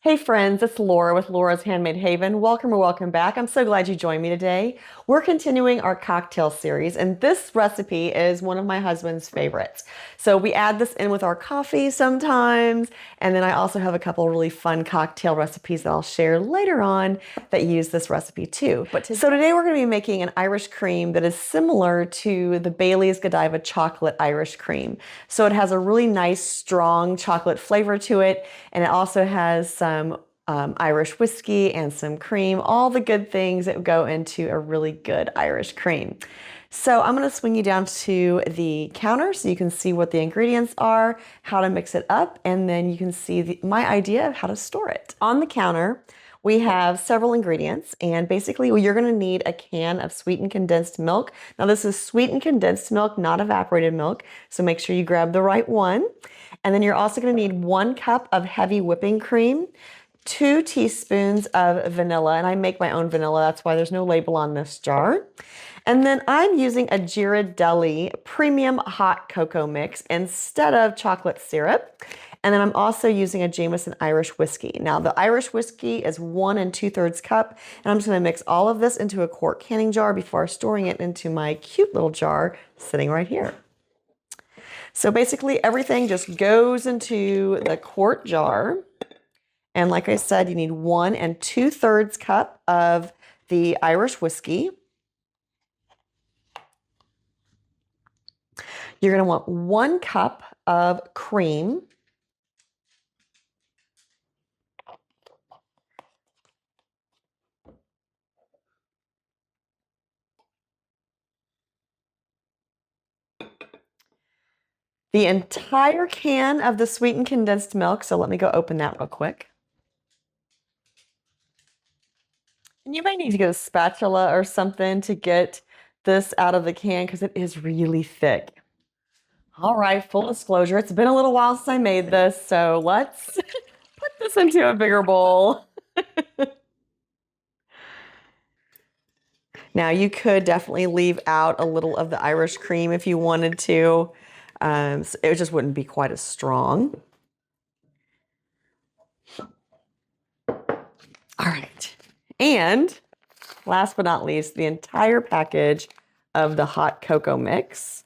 Hey friends, it's Laura with Laura's Handmade Haven. Welcome or welcome back. I'm so glad you joined me today. We're continuing our cocktail series, and this recipe is one of my husband's favorites. So we add this in with our coffee sometimes, and then I also have a couple really fun cocktail recipes that I'll share later on that use this recipe too. So today we're going to be making an Irish cream that is similar to the Bailey's Godiva chocolate Irish cream. So it has a really nice, strong chocolate flavor to it, and it also has some Irish whiskey and some cream, all the good things that go into a really good Irish cream. So I'm going to swing you down to the counter so you can see what the ingredients are, how to mix it up, and then you can see my idea of how to store it. On the counter, we have several ingredients, and basically you're going to need a can of sweetened condensed milk. Now this is sweetened condensed milk, not evaporated milk, so make sure you grab the right one. And then you're also going to need 1 cup of heavy whipping cream, 2 teaspoons of vanilla, and I make my own vanilla, that's why there's no label on this jar. And then I'm using a Ghirardelli premium hot cocoa mix instead of chocolate syrup. And then I'm also using a Jameson Irish whiskey. Now the Irish whiskey is 1 2/3 cup, and I'm just going to mix all of this into a quart canning jar before storing it into my cute little jar sitting right here. So basically everything just goes into the quart jar. And like I said, you need 1 2/3 cup of the Irish whiskey. You're going to want 1 cup of cream. The entire can of the sweetened condensed milk. So let me go open that real quick. And you might need to get a spatula or something to get this out of the can because it is really thick. All right, full disclosure, it's been a little while since I made this, so let's put this into a bigger bowl. Now you could definitely leave out a little of the Irish cream if you wanted to. So it just wouldn't be quite as strong. All right. And last but not least, the entire package of the hot cocoa mix.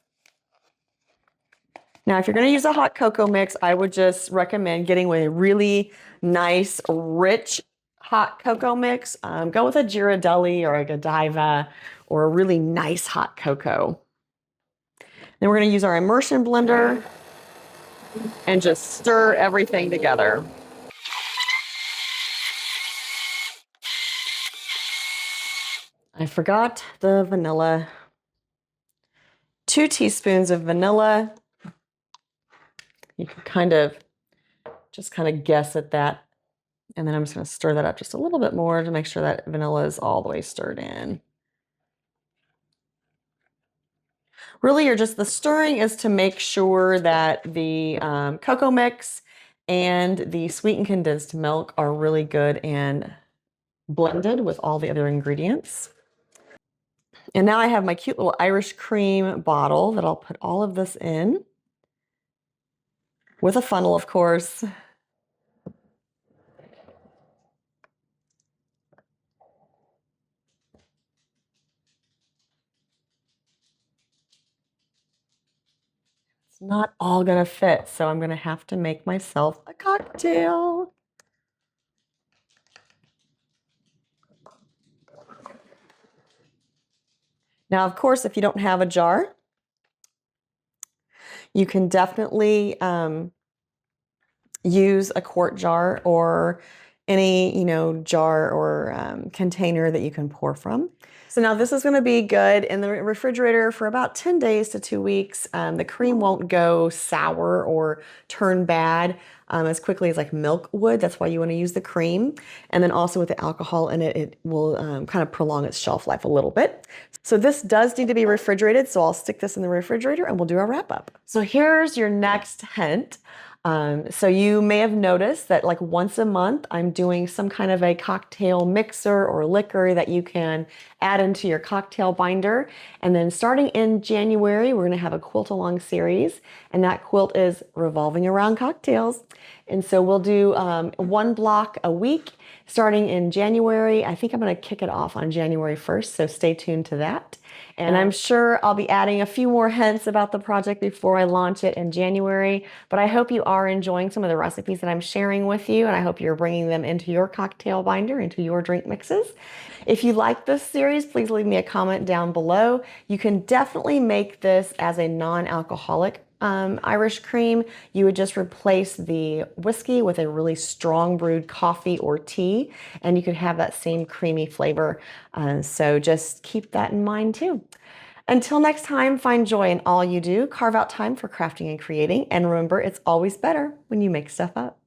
Now, if you're going to use a hot cocoa mix, I would just recommend getting with a really nice, rich hot cocoa mix. Go with a Ghirardelli or a Godiva or a really nice hot cocoa. Then we're going to use our immersion blender and just stir everything together. I forgot the vanilla. 2 teaspoons of vanilla. You can just kind of guess at that. And then I'm just going to stir that up just a little bit more to make sure that vanilla is all the way stirred in. Really, the stirring is to make sure that the cocoa mix and the sweetened condensed milk are really good and blended with all the other ingredients. And now I have my cute little Irish cream bottle that I'll put all of this in with a funnel, of course. It's not all gonna fit, so I'm gonna have to make myself a cocktail. Now, of course, if you don't have a jar, you can definitely use a quart jar or any, jar or container that you can pour from. So now this is going to be good in the refrigerator for about 10 days to 2 weeks. The cream won't go sour or turn bad as quickly as like milk would. That's why you want to use the cream. And then also with the alcohol in it, it will kind of prolong its shelf life a little bit. So this does need to be refrigerated. So I'll stick this in the refrigerator and we'll do our wrap up. So here's your next hint. So you may have noticed that like once a month, I'm doing some kind of a cocktail mixer or liquor that you can add into your cocktail binder. And then starting in January, we're going to have a quilt along series. And that quilt is revolving around cocktails. And so we'll do one block a week starting in January. I think I'm going to kick it off on January 1st, so stay tuned to that. And I'm sure I'll be adding a few more hints about the project before I launch it in January. But I hope you are enjoying some of the recipes that I'm sharing with you, and I hope you're bringing them into your cocktail binder, into your drink mixes. If you like this series, please leave me a comment down below. You can definitely make this as a non-alcoholic Irish cream. You would just replace the whiskey with a really strong brewed coffee or tea, and you could have that same creamy flavor. So just keep that in mind too. Until next time, find joy in all you do, carve out time for crafting and creating, and remember, it's always better when you make stuff up.